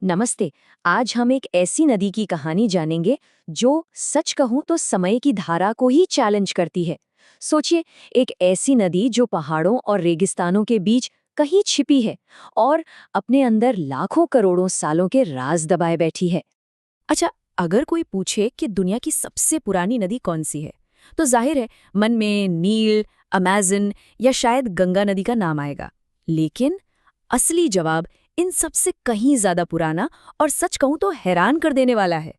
नमस्ते। आज हम एक ऐसी नदी की कहानी जानेंगे जो सच कहूं तो समय की धारा को ही चैलेंज करती है। सोचिए, एक ऐसी नदी जो पहाड़ों और रेगिस्तानों के बीच कहीं छिपी है और अपने अंदर लाखों करोड़ों सालों के राज दबाए बैठी है। अच्छा, अगर कोई पूछे कि दुनिया की सबसे पुरानी नदी कौन सी है, तो जाहिर है मन में नील, अमेज़न या शायद गंगा नदी का नाम आएगा। लेकिन असली जवाब इन सबसे कहीं ज्यादा पुराना और सच कहूं तो हैरान कर देने वाला है।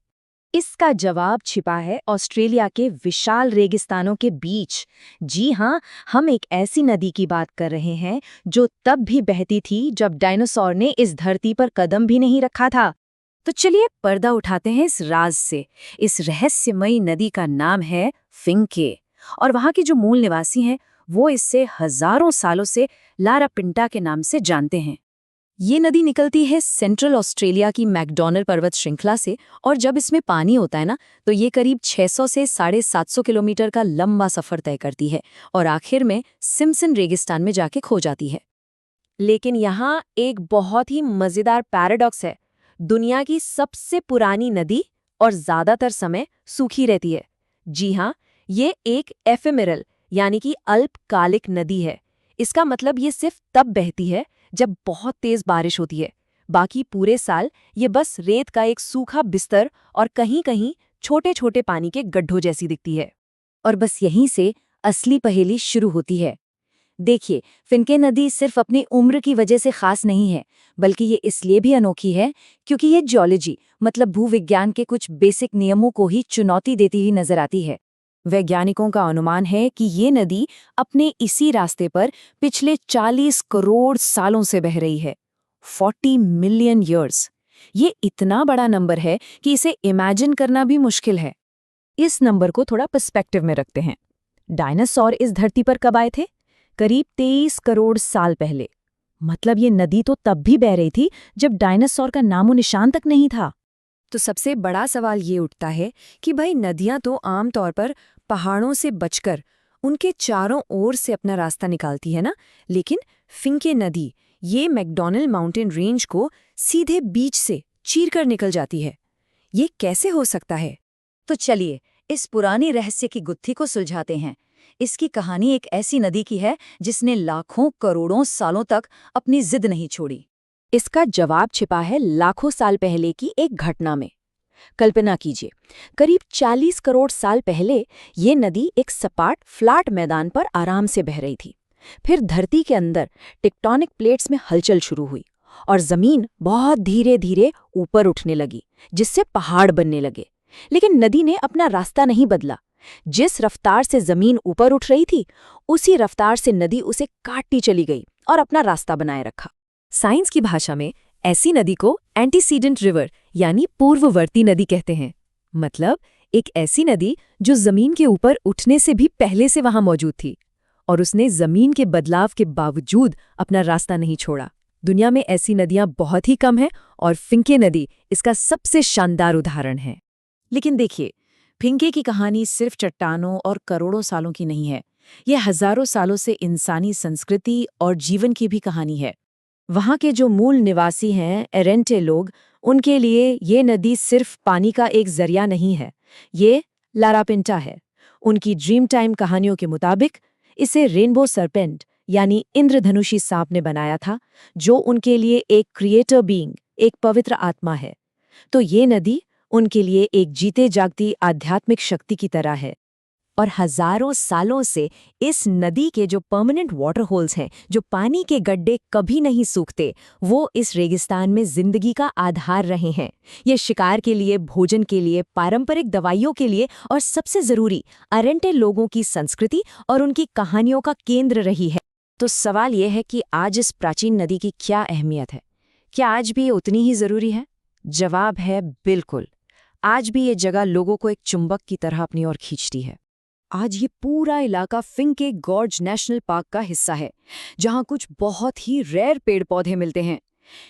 इसका जवाब छिपा है ऑस्ट्रेलिया के विशाल रेगिस्तानों के बीच। जी हाँ, हम एक ऐसी नदी की बात कर रहे हैं जो तब भी बहती थी जब डायनासोर ने इस धरती पर कदम भी नहीं रखा था। तो चलिए पर्दा उठाते हैं इस राज से। इस रहस्यमयी नदी का नाम है फिंके, और वहां के जो मूल निवासी हैं वो इससे हजारों सालों से लारा पिंटा के नाम से जानते हैं। ये नदी निकलती है सेंट्रल ऑस्ट्रेलिया की मैकडॉनल पर्वत श्रृंखला से, और जब इसमें पानी होता है ना, तो ये करीब 600 से 750 किलोमीटर का लंबा सफर तय करती है और आखिर में सिम्पसन रेगिस्तान में जाके खो जाती है। लेकिन यहाँ एक बहुत ही मजेदार पैराडॉक्स है। दुनिया की सबसे पुरानी नदी और ज्यादातर समय सूखी रहती है। जी हाँ, ये एक एफेमेरल यानी कि अल्पकालिक नदी है। इसका मतलब ये सिर्फ तब बहती है जब बहुत तेज बारिश होती है। बाकी पूरे साल ये बस रेत का एक सूखा बिस्तर और कहीं-कहीं छोटे-छोटे पानी के गड्ढों जैसी दिखती है। और बस यहीं से असली पहेली शुरू होती है। देखिए, फिनके नदी सिर्फ अपनी उम्र की वजह से खास नहीं है, बल्कि ये इसलिए भी अनोखी है क्योंकि ये जियोलॉजी मतलब भूविज्ञान के कुछ बेसिक नियमों को ही चुनौती देती हुई नजर आती है। वैज्ञानिकों का अनुमान है कि ये नदी अपने इसी रास्ते पर पिछले 40 करोड़ सालों से बह रही है। 40 मिलियन ईयर्स। ये इतना बड़ा नंबर है कि इसे इमेजिन करना भी मुश्किल है। इस नंबर को थोड़ा पर्सपेक्टिव में रखते हैं। डायनासोर इस धरती पर कब आए थे? करीब 23 करोड़ साल पहले। मतलब ये नदी तो तब भी बह रही थी जब डायनासोर का नामो निशान तक नहीं था। तो सबसे बड़ा सवाल ये उठता है कि भाई नदियां तो आमतौर पर पहाड़ों से बचकर उनके चारों ओर से अपना रास्ता निकालती है ना, लेकिन फिंके नदी ये मैकडॉनल माउंटेन रेंज को सीधे बीच से चीर कर निकल जाती है। ये कैसे हो सकता है? तो चलिए, इस पुरानी रहस्य की गुत्थी को सुलझाते हैं। इसकी कहानी एक ऐसी नदी की है जिसने लाखों करोड़ों सालों तक अपनी जिद नहीं छोड़ी। इसका जवाब छिपा है लाखों साल पहले की एक घटना में। कल्पना कीजिए, करीब 40 करोड़ साल पहले ये नदी एक सपाट फ्लैट मैदान पर आराम से बह रही थी। फिर धरती के अंदर टेक्टोनिक प्लेट्स में हलचल शुरू हुई और जमीन बहुत धीरे धीरे ऊपर उठने लगी, जिससे पहाड़ बनने लगे। लेकिन नदी ने अपना रास्ता नहीं बदला। जिस रफ्तार से जमीन ऊपर उठ रही थी, उसी रफ्तार से नदी उसे काटती चली गई और अपना रास्ता बनाए रखा। साइंस की भाषा में ऐसी नदी को एंटीसीडेंट रिवर यानी पूर्ववर्ती नदी कहते हैं। मतलब एक ऐसी नदी जो जमीन के ऊपर उठने से भी पहले से वहां मौजूद थी और उसने जमीन के बदलाव के बावजूद अपना रास्ता नहीं छोड़ा। दुनिया में ऐसी नदियां बहुत ही कम हैं और फिंके नदी इसका सबसे शानदार उदाहरण है। लेकिन देखिए, फिंके की कहानी सिर्फ चट्टानों और करोड़ों सालों की नहीं है। यह हजारों सालों से इंसानी संस्कृति और जीवन की भी कहानी है। वहाँ के जो मूल निवासी हैं, एरेंटे लोग, उनके लिए ये नदी सिर्फ पानी का एक जरिया नहीं है, ये लारापिंटा है। उनकी ड्रीम टाइम कहानियों के मुताबिक इसे रेनबो सरपेंट यानी इंद्रधनुषी सांप ने बनाया था, जो उनके लिए एक क्रिएटर बीइंग, एक पवित्र आत्मा है। तो ये नदी उनके लिए एक जीते जागती आध्यात्मिक शक्ति की तरह है। और हजारों सालों से इस नदी के जो परमानेंट वाटर होल्स हैं, जो पानी के गड्ढे कभी नहीं सूखते, वो इस रेगिस्तान में जिंदगी का आधार रहे हैं। ये शिकार के लिए, भोजन के लिए, पारंपरिक दवाइयों के लिए और सबसे जरूरी अरेंटे लोगों की संस्कृति और उनकी कहानियों का केंद्र रही है। तो सवाल ये है कि आज इस प्राचीन नदी की क्या अहमियत है? क्या आज भी ये उतनी ही जरूरी है? जवाब है बिल्कुल। आज भी ये जगह लोगों को एक चुंबक की तरह अपनी ओर खींचती है। आज ये पूरा इलाका फिंके गॉर्ज नेशनल पार्क का हिस्सा है, जहां कुछ बहुत ही रेयर पेड़ पौधे मिलते हैं।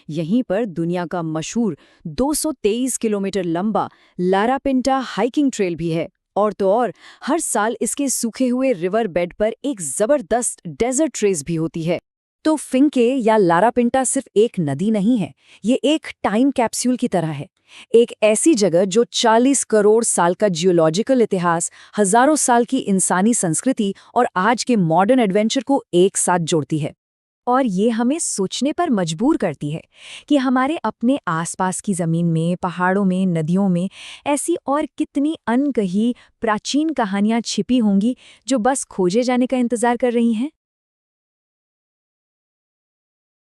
यहीं पर दुनिया का मशहूर 223 किलोमीटर लंबा लारापिंटा हाइकिंग ट्रेल भी है। और तो और हर साल इसके सूखे हुए रिवर बेड पर एक जबरदस्त डेजर्ट रेस भी होती है। तो फिंके या लारापिंटा सिर्फ एक नदी नहीं है, ये एक टाइम कैप्सूल की तरह है। एक ऐसी जगह जो 40 करोड़ साल का जियोलॉजिकल इतिहास, हजारों साल की इंसानी संस्कृति और आज के मॉडर्न एडवेंचर को एक साथ जोड़ती है। और ये हमें सोचने पर मजबूर करती है कि हमारे अपने आसपास की ज़मीन में, पहाड़ों में, नदियों में ऐसी और कितनी अनकही प्राचीन कहानियाँ छिपी होंगी जो बस खोजे जाने का इंतज़ार कर रही हैं।